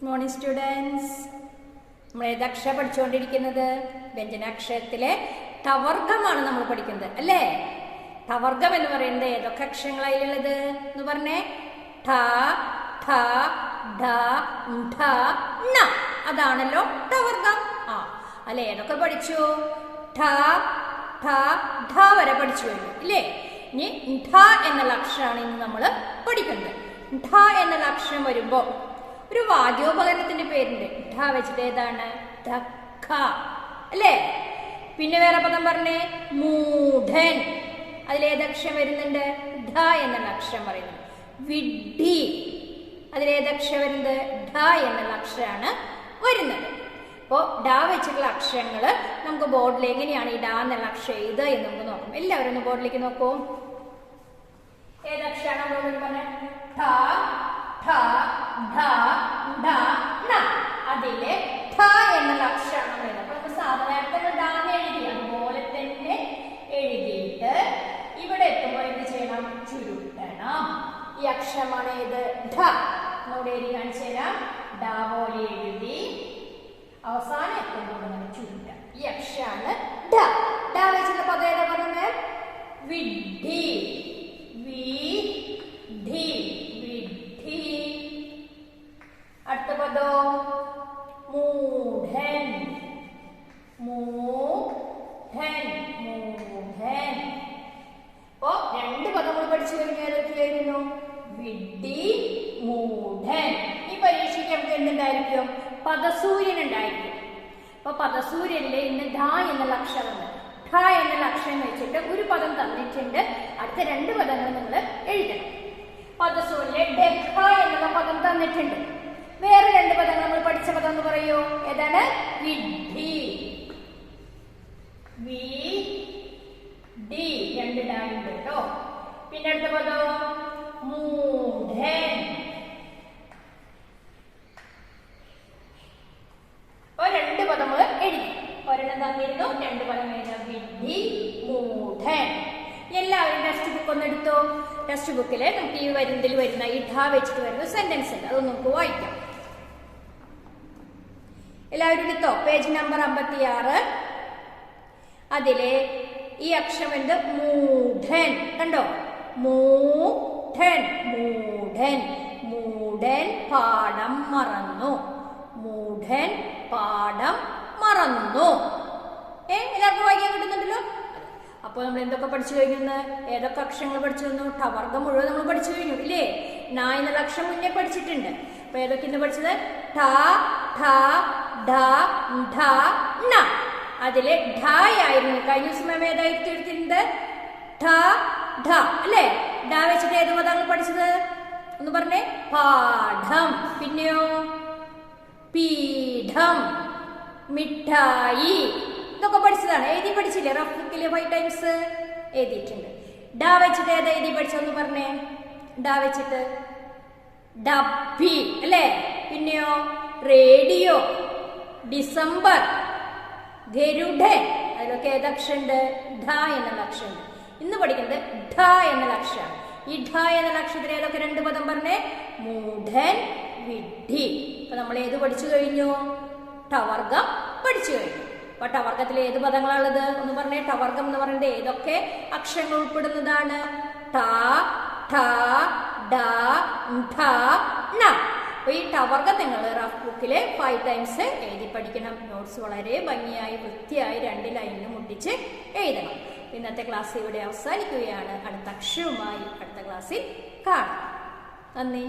Good morning, students. നമ്മൾ ഏതക്ഷരം പഠിച്ചുകൊണ്ടിരിക്കുന്നത് വ്യഞ്ജനാക്ഷരത്തിലെ ടവർഗമാണ് നമ്മൾ പഠിക്കുന്നത് അല്ലേ? ടവർഗം എന്ന് പറയുന്നത് ഏതൊക്കെ അക്ഷരങ്ങളായുള്ളത് എന്ന് പറഞ്ഞേ? ഠ, ഠ, ഢ, ഢ, ണ. അതാണല്ലോ ടവർഗം. അല്ലെ? ഏതൊക്കെ പഠിച്ചു? ഠ, ഠ, ഢ വരെ പഠിച്ചു കഴിഞ്ഞു ഇല്ലേ? ഇനി ഠ എന്നുള്ള അക്ഷരമാണ് ഇന്ന് നമ്മൾ പഠിക്കുന്നത്. ഠ എന്നുള്ള അക്ഷരം വരുമ്പോ ഒരു വാദ്യോപകരണത്തിന്റെ പേരുണ്ട്. ഠ വെച്ചിട്ട് ഏതാണ്? ധക്ക അല്ലേ? പിന്നെ വേറെ പദം പറഞ്ഞേ? മൂഢൻ. അതിലേതക്ഷരം വരുന്നുണ്ട്? ഢ എന്നുള്ള അക്ഷരം പറയുന്നത്. വിഡ്ഢി. അതിലേതക്ഷരം വരുന്നത്? ഢ എന്നുള്ള അക്ഷരമാണ് വരുന്നത്. അപ്പോൾ ഡ വെച്ചിട്ടുള്ള അക്ഷരങ്ങൾ നമുക്ക് ബോർഡിൽ എങ്ങനെയാണ് ഈ ഡ എന്നുള്ള അക്ഷരം എഴുതുക എന്ന് നമുക്ക് നോക്കാം. എല്ലാവരും ഒന്ന് ബോർഡിലേക്ക് നോക്കൂ. ഏതക്ഷരമാണ് നമ്മൾ പറഞ്ഞത്? ഠ, ഠ, ഢ, ഢ, ണ. അതിലെ ഠ എന്നുള്ള അക്ഷരമാണ് നമ്മൾ എഴുതുന്നത്. അപ്പൊ നമ്മൾ സാധാരണ ഡാന്ന് എഴുതി അതുപോലെ തന്നെ എഴുതിയിട്ട് ഇവിടെ എത്തുമ്പോൾ എന്ത് ചെയ്യണം? ചുരുട്ടണം. ഈ അക്ഷരമാണ് ഏത്? ഢ. നമ്മുടെ എഴുതി കാണിച്ചു തരാം. ഡ പോലെ എഴുതി അവസാനം എത്തുമ്പോൾ നമ്മൾ ചുരുട്ടാം. ഈ അക്ഷരമാണ് ഢ. ഡ വെച്ചിട്ടുള്ള പദം ഏതാ പറഞ്ഞത്? വിഡ്ഢി. വിഡ്ഢി. വിഡ്ഢി. അടുത്ത പദോ? മൂഢൻ. മൂഢൻ. മൂഢൻ. അപ്പോ രണ്ട് പദങ്ങൾ പഠിച്ചു കഴിഞ്ഞാൽ ഏതൊക്കെയായിരുന്നു? വിഡ്ഢി, മൂഢൻ. ഈ പരീക്ഷയ്ക്ക് നമുക്ക് എന്തുണ്ടായിരിക്കും? പദസൂര്യൻ ഉണ്ടായിരിക്കും. അപ്പൊ പദസൂര്യനില് ഇന്ന് ധ എന്നുള്ള അക്ഷരമുണ്ട്. ഠ എന്നുള്ള അക്ഷരം വെച്ചിട്ട് ഒരു പദം തന്നിട്ടുണ്ട്. അടുത്ത രണ്ട് പദങ്ങൾ നിങ്ങൾ എഴുതണം. പദസൂര്യനിലെ ഡെഖ എന്നുള്ള പദം തന്നിട്ടുണ്ട്. വേറെ രണ്ട് പദങ്ങൾ നമ്മൾ പഠിച്ച പദം എന്ന് പറയൂ. ഏതാണ്? വിഡ്ഢി. വിഡ്ഢി. രണ്ട് ഡായുണ്ട് കേട്ടോ. പിന്നെ അടുത്ത പദം മൂഢൻ. രണ്ട് പദങ്ങൾ എഴുതി. ഒരെണ്ണം തന്നിരുന്നു, രണ്ട് പദം എഴുതാം. വിഡ്ഢി, മൂഢൻ. എല്ലാവരും ടെക്സ്റ്റ് ബുക്ക് ഒന്ന് എടുത്തോ. ടെക്സ്റ്റ് ബുക്കില് നമുക്ക് ഈ ഇതിൽ വരുന്ന ഈ ഠ വെച്ചിട്ട് വരുന്ന സെന്റൻസ് ഉണ്ട്. അത് നമുക്ക് വായിക്കാം. എല്ലാവരും എടുത്തോ. Page number 56. അതിലെ ഈ അക്ഷരം എന്ത്? മൂഢൻ. കണ്ടോ? മൂഢൻ. മൂഢൻ. മൂഢൻ പാഠം മറന്നു. മൂഢൻ പാഠം മറന്നു. എല്ലാവർക്കും വായിക്കാൻ കിട്ടുന്നുണ്ടല്ലോ. അപ്പോൾ നമ്മൾ എന്തൊക്കെ പഠിച്ചു കഴിഞ്ഞു? ഏതൊക്കെ അക്ഷരങ്ങൾ പഠിച്ചു വന്നു? ടവർഗം മുഴുവൻ നമ്മൾ പഠിച്ചു കഴിഞ്ഞു ഇല്ലേ? ന എന്നുള്ള അക്ഷരം മുന്നേ പഠിച്ചിട്ടുണ്ട്. അപ്പൊ ഏതൊക്കെ ഇന്ന് പഠിച്ചത്? ഠ, ഠ, ഢ, ഢ, ണ. അതില് ഢ ആയിരുന്നു. കഴിഞ്ഞ സമയം ഏതായിട്ട് എടുത്തിട്ടുണ്ട്? ഠ, ഢ അല്ലേ? ഢ വെച്ചിട്ട് ഏത് പദങ്ങൾ പഠിച്ചത് ഒന്ന് പറഞ്ഞേ? പാഠം. പിന്നെയോ? പീഠം, മിഠായി. ഇതൊക്കെ പഠിച്ചതാണ്. എഴുതി പഠിച്ചില്ലേ? റഫ് ബുക്കില് 5 times എഴുതിയിട്ടുണ്ട്. ഡ വെച്ചിട്ട് ഏതാ എഴുതി പഠിച്ചൊന്ന് പറഞ്ഞേ? ഡ വെച്ചിട്ട് ഡപ്പി അല്ലേ? പിന്നെയോ? റേഡിയോ, ഡിസംബർ, ഗരുഡൻ. അതിലൊക്കെ ഏതക്ഷരമുണ്ട്? ഢ എന്നുള്ള അക്ഷരമുണ്ട്. ഇന്ന് പഠിക്കുന്നത് ഢ എന്നുള്ള അക്ഷരമാണ്. ഈ ഢ എന്നുള്ള അക്ഷരത്തിൽ ഏതൊക്കെ രണ്ട് പദം പറഞ്ഞേ? മൂഢൻ, വിഡ്ഢി. അപ്പൊ നമ്മൾ ഏത് പഠിച്ചു കഴിഞ്ഞു? ടവർഗം പഠിച്ചു കഴിഞ്ഞു. അപ്പൊ ടവർഗത്തിൽ ഏത് പദങ്ങളാണുള്ളത് ഒന്ന് പറഞ്ഞേ? ടവർഗം എന്ന് പറയുന്നത് ഏതൊക്കെ അക്ഷരങ്ങൾ ഉൾപ്പെടുന്നതാണ്? ഠ, ഠ, ഢ, ഢ, ണ. അപ്പൊ ഈ ടവർഗം നിങ്ങൾ റഫ് ബുക്കില് 5 times എഴുതി പഠിക്കണം. നോട്ട്സ് വളരെ ഭംഗിയായി വൃത്തിയായി 2 ലൈനിൽ മുട്ടിച്ച് എഴുതണം. ഇന്നത്തെ ക്ലാസ് ഇവിടെ അവസാനിക്കുകയാണ്. അടുത്ത അക്ഷരവുമായി അടുത്ത ക്ലാസ്സിൽ കാണാം. നന്ദി.